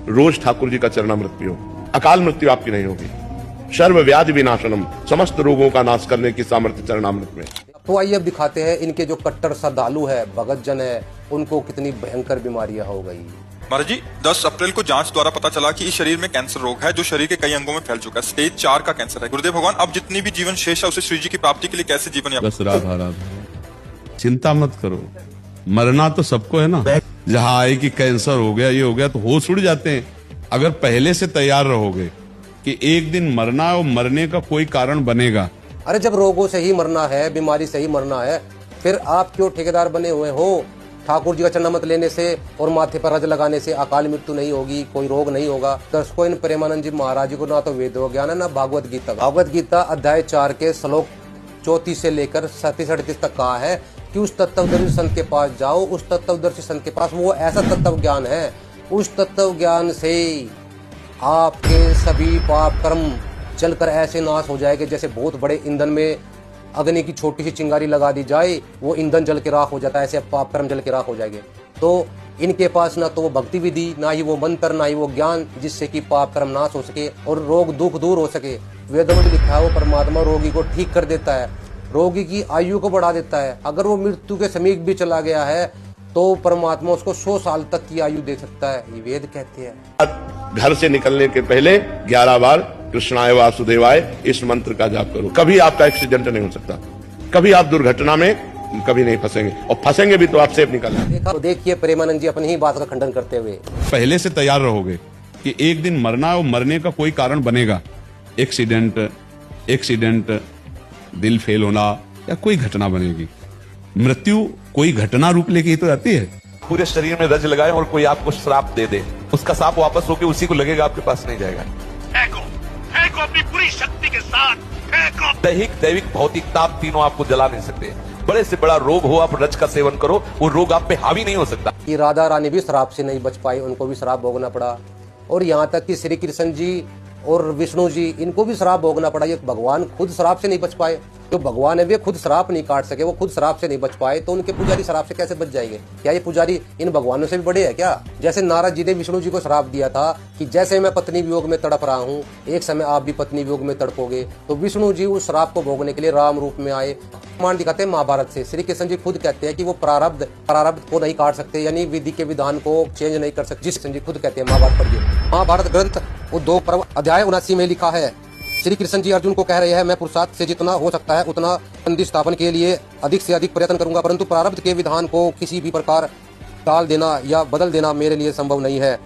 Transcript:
रोज ठाकुर जी का चरणामृत पियो, अकाल मृत्यु आपकी नहीं होगी। सर्व व्याधि विनाशनम, समस्त रोगों का नाश करने की सामर्थ्य चरणामृत में। तो आइए अब दिखाते हैं इनके जो कट्टर श्रद्धालु है, भगत जन है, उनको कितनी भयंकर बीमारियां हो गई। महाराज जी 10 अप्रैल को जांच द्वारा पता चला कि इस शरीर में कैंसर रोग है जो शरीर के कई अंगों में फैल चुका है। स्टेज 4 का कैंसर है। गुरुदेव भगवान अब जितनी भी जीवन शेष है उसे श्री जी की प्राप्ति के लिए कैसे जीवन यापन? बस राधा राधा, चिंता मत करो, मरना तो सबको है ना। जहाँ आए कि कैंसर हो गया, ये हो गया, तो होश उड़ जाते हैं। अगर पहले से तैयार रहोगे कि एक दिन मरना और मरने का कोई कारण बनेगा। अरे जब रोगों से ही मरना है, बीमारी से ही मरना है, फिर आप क्यों ठेकेदार बने हुए हो? ठाकुर जी का चरणामृत लेने से और माथे पर रज लगाने से अकाल मृत्यु नहीं होगी, कोई रोग नहीं होगा। दर्शकों, इन प्रेमानंद जी महाराज जी को ना तो वेदों ज्ञान है ना भागवत गीता। भागवत गीता अध्याय 4 के श्लोक 34 से लेकर 37-38 तक कहा है कि उस तत्वदर्शी संत के पास जाओ, उस तत्वदर्शी संत के पास वो ऐसा तत्व ज्ञान है, उस तत्व ज्ञान से आपके सभी पाप कर्म जलकर ऐसे नाश हो जाएंगे जैसे बहुत बड़े ईंधन में अग्नि की छोटी सी चिंगारी लगा दी जाए, वो ईंधन जल के राख हो जाता है, ऐसे पाप कर्म जल के राख हो जाएंगे। तो इनके पास ना तो वो भक्ति विधि, ना ही वो मंत्र, ना ही वो ज्ञान जिससे कि पाप कर्म नाश हो सके और रोग दुख दूर हो सके। वेदों में लिखा है वो परमात्मा रोगी को ठीक कर देता है, रोगी की आयु को बढ़ा देता है। अगर वो मृत्यु के समीप भी चला गया है तो परमात्मा उसको 100 साल तक की आयु दे सकता है, ये वेद कहते हैं। घर से निकलने के पहले 11 बार कृष्णाय वासुदेवाय इस मंत्र का जाप करो। कभी आपका एक्सीडेंट नहीं हो सकता, कभी आप दुर्घटना में कभी नहीं फंसेंगे, और फंसेंगे भी तो आप सेफ निकलना। तो देखिए प्रेमानंद जी अपनी ही बात का खंडन करते हुए, पहले से तैयार रहोगे कि एक दिन मरना और मरने का कोई कारण बनेगा। एक्सीडेंट, दिल फेल होना या कोई घटना बनेगी। मृत्यु कोई घटना रूप लेके ही तो आती है। पूरे शरीर में रज लगाए और कोई आपको श्राप दे दे, उसका सांप वापस होके उसी को लगेगा, आपके पास नहीं जाएगा। फेंको अपनी पूरी शक्ति के साथ फेंको। दैहिक, दैविक, भौतिक ताप तीनों आपको जला नहीं सकते। बड़े से बड़ा रोग हो, आप रज का सेवन करो, वो रोग आप पे हावी नहीं हो सकता। कि राधा रानी भी श्राप से नहीं बच पाई, उनको भी श्राप भोगना पड़ा। और यहाँ तक कि श्री कृष्ण जी और विष्णु जी, इनको भी श्राप भोगना पड़ा। ये भगवान खुद श्राप से नहीं बच पाए। जो भगवान है वे खुद श्राप नहीं काट सके, वो खुद श्राप से नहीं बच पाए, तो उनके पुजारी श्राप से कैसे बच जाएंगे? क्या ये पुजारी इन भगवानों से भी बड़े हैं क्या? जैसे नारद जी ने विष्णु जी को श्राप दिया था कि जैसे मैं पत्नी वियोग में तड़प रहा हूँ, एक समय आप भी पत्नी वियोग में तड़पोगे, तो विष्णु जी उस श्राप को भोगने के लिए राम रूप में आए। प्रमाण दिखाते हैं महाभारत से। श्री कृष्ण जी खुद कहते हैं कि वो प्रारब्ध को नहीं काट सकते, यानी विधि के विधान को चेंज नहीं कर सकते। कृष्ण जी खुद कहते हैं, महाभारत पढ़िए। महाभारत ग्रंथ उद्योग पर्व अध्याय 79 में लिखा है, श्री कृष्ण जी अर्जुन को कह रहे हैं, मैं पुरुषार्थ से जितना हो सकता है उतना संधि स्थापन के लिए अधिक से अधिक प्रयत्न करूंगा, परंतु प्रारब्ध के विधान को किसी भी प्रकार टाल देना या बदल देना मेरे लिए संभव नहीं है।